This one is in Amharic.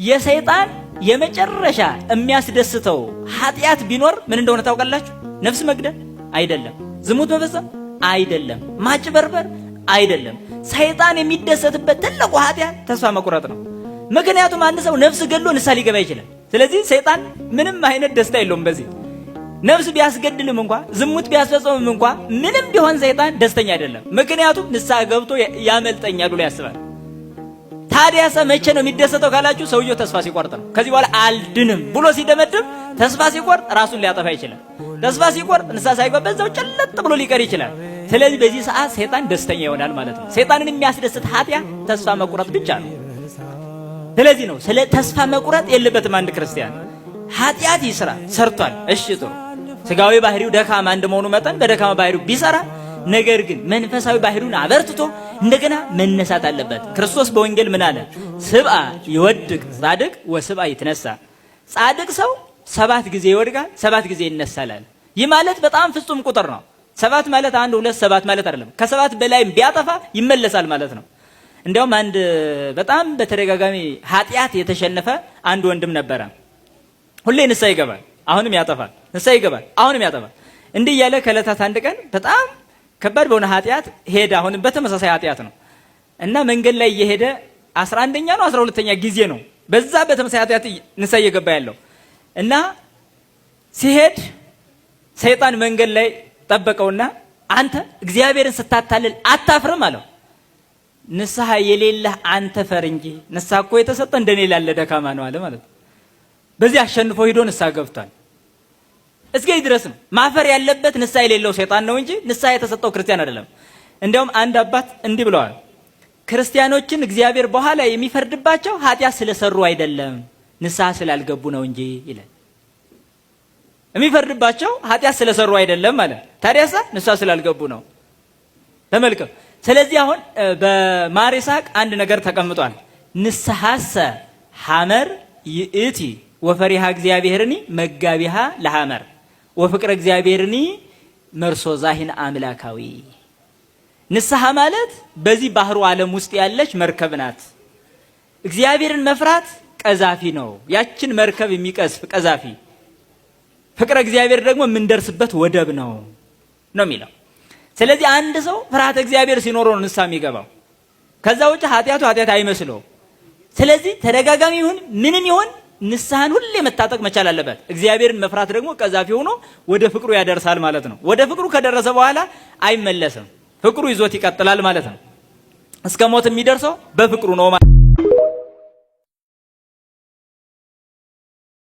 የሰይጣን የመጨረሻ የሚያስደስተው ኃጢአት ቢኖር ምን እንደሆነ ታውቃላችሁ? ነፍስ መግደል አይደለም፣ ዝሙት መፈጸም አይደለም፣ ማጭበርበር አይደለም። ሰይጣን የሚደሰትበት ትልቁ ኃጢአት ተስፋ መቁረጥ ነው። ምክንያቱም አንድ ሰው ነፍስ ገድሎ ንስሐ ሊገባ ይችላል። ስለዚህ ሰይጣን ምንም አይነት ደስታ የለውም በዚህ። ነፍስ ቢያስገድልም እንኳን ዝሙት ቢያስፈጽምም እንኳን ምንም ቢሆን ሰይጣን ደስተኛ አይደለም። ምክንያቱም ንስሐ ገብቶ ያመልጠኛል ብሎ ያስባል። ታዲያ መቼ ነው የሚደሰተው ካላችሁ፣ ሰውየው ተስፋ ሲቆርጥ ነው። ከዚህ በኋላ አልድንም ብሎ ሲደመድም ተስፋ ሲቆርጥ ራሱን ሊያጠፋ ይችላል። ተስፋ ሲቆርጥ ንስሐ ሳይገባ በዛው ጨለጥ ብሎ ሊቀር ይችላል። ስለዚህ በዚህ ሰዓት ሰይጣን ደስተኛ ይሆናል ማለት ነው። ሰይጣንን የሚያስደስት ኃጢአት ተስፋ መቁረጥ ብቻ ነው። ስለዚህ ነው ስለ ተስፋ መቁረጥ የለበትም አንድ ክርስቲያን። ኃጢአት ይስራ፣ ሰርቷል፣ እሺ ጥሩ። ስጋዊ ባህሪው ደካማ እንደመሆኑ መጠን በደካማ ባህሪው ቢሰራ፣ ነገር ግን መንፈሳዊ ባህሪውን አበርትቶ እንደገና መነሳት አለበት። ክርስቶስ በወንጌል ምን አለ? ስብአ ይወድቅ ጻድቅ ወስብአ ይትነሳ። ጻድቅ ሰው 7 ጊዜ ይወድቃል፣ 7 ጊዜ ይነሳል። ይህ ማለት በጣም ፍጹም ቁጥር ነው። 7 ማለት 1 2 7 ማለት አይደለም። ከ7 በላይ ቢያጠፋ ይመለሳል ማለት ነው። እንዲያውም አንድ በጣም በተደጋጋሚ ኃጢአት የተሸነፈ አንድ ወንድም ነበረ። ሁሌ ንስሐ ይገባል፣ አሁንም ያጠፋል፣ ንስሐ ይገባል፣ አሁንም ያጠፋል። እንዲህ እያለ ከዕለታት አንድ ቀን በጣም ከባድ በሆነ ኃጢአት ሄደ። አሁንም በተመሳሳይ ኃጢአት ነው እና መንገድ ላይ እየሄደ 11ኛ ነው 12ኛ ጊዜ ነው በዛ በተመሳሳይ ኃጢአት ንስሐ እየገባ ያለው እና ሲሄድ ሰይጣን መንገድ ላይ ጠበቀውና አንተ እግዚአብሔርን ስታታልል አታፍርም አለው። ንስሐ የሌለህ አንተ ፈር እንጂ ንስሐ እኮ የተሰጠ እንደኔ ላለ ደካማ ነው አለ ማለት ነው። በዚህ አሸንፎ ሄዶ ንስሐ ገብቷል። እስከዚህ ድረስ ነው። ማፈር ያለበት ንስሐ የሌለው ሰይጣን ነው እንጂ ንስሐ የተሰጠው ክርስቲያን አይደለም። እንዲያውም አንድ አባት እንዲህ ብለዋል፣ ክርስቲያኖችን እግዚአብሔር በኋላ የሚፈርድባቸው ኃጢአት ስለሰሩ አይደለም ንስሐ ስላልገቡ ነው እንጂ ይላል። የሚፈርድባቸው ኃጢአት ስለሰሩ አይደለም ማለት ታዲያሳ ንስሐ ስላልገቡ ነው። ተመልከቱ። ስለዚህ አሁን በማር ይስሐቅ አንድ ነገር ተቀምጧል። ንስሐሰ ሐመር ይእቲ ወፈሪሃ እግዚአብሔርኒ መጋቢሃ ለሐመር ወፍቅረ እግዚአብሔርኒ መርሶ ዛሂን አምላካዊ። ንስሐ ማለት በዚህ ባህሩ ዓለም ውስጥ ያለች መርከብ ናት። እግዚአብሔርን መፍራት ቀዛፊ ነው፣ ያችን መርከብ የሚቀዝፍ ቀዛፊ። ፍቅረ እግዚአብሔር ደግሞ የምንደርስበት ወደብ ነው የሚለው። ስለዚህ አንድ ሰው ፍርሃተ እግዚአብሔር ሲኖረው ነው ንስሐ የሚገባው። ከዛ ውጭ ኃጢአቱ ኃጢአት አይመስለው። ስለዚህ ተደጋጋሚ ይሁን ምንም ይሁን ንስሐን ሁሌ መታጠቅ መቻል አለበት። እግዚአብሔርን መፍራት ደግሞ ቀዛፊ ሆኖ ወደ ፍቅሩ ያደርሳል ማለት ነው። ወደ ፍቅሩ ከደረሰ በኋላ አይመለስም፣ ፍቅሩ ይዞት ይቀጥላል ማለት ነው። እስከ ሞት የሚደርሰው በፍቅሩ ነው ማለት ነው።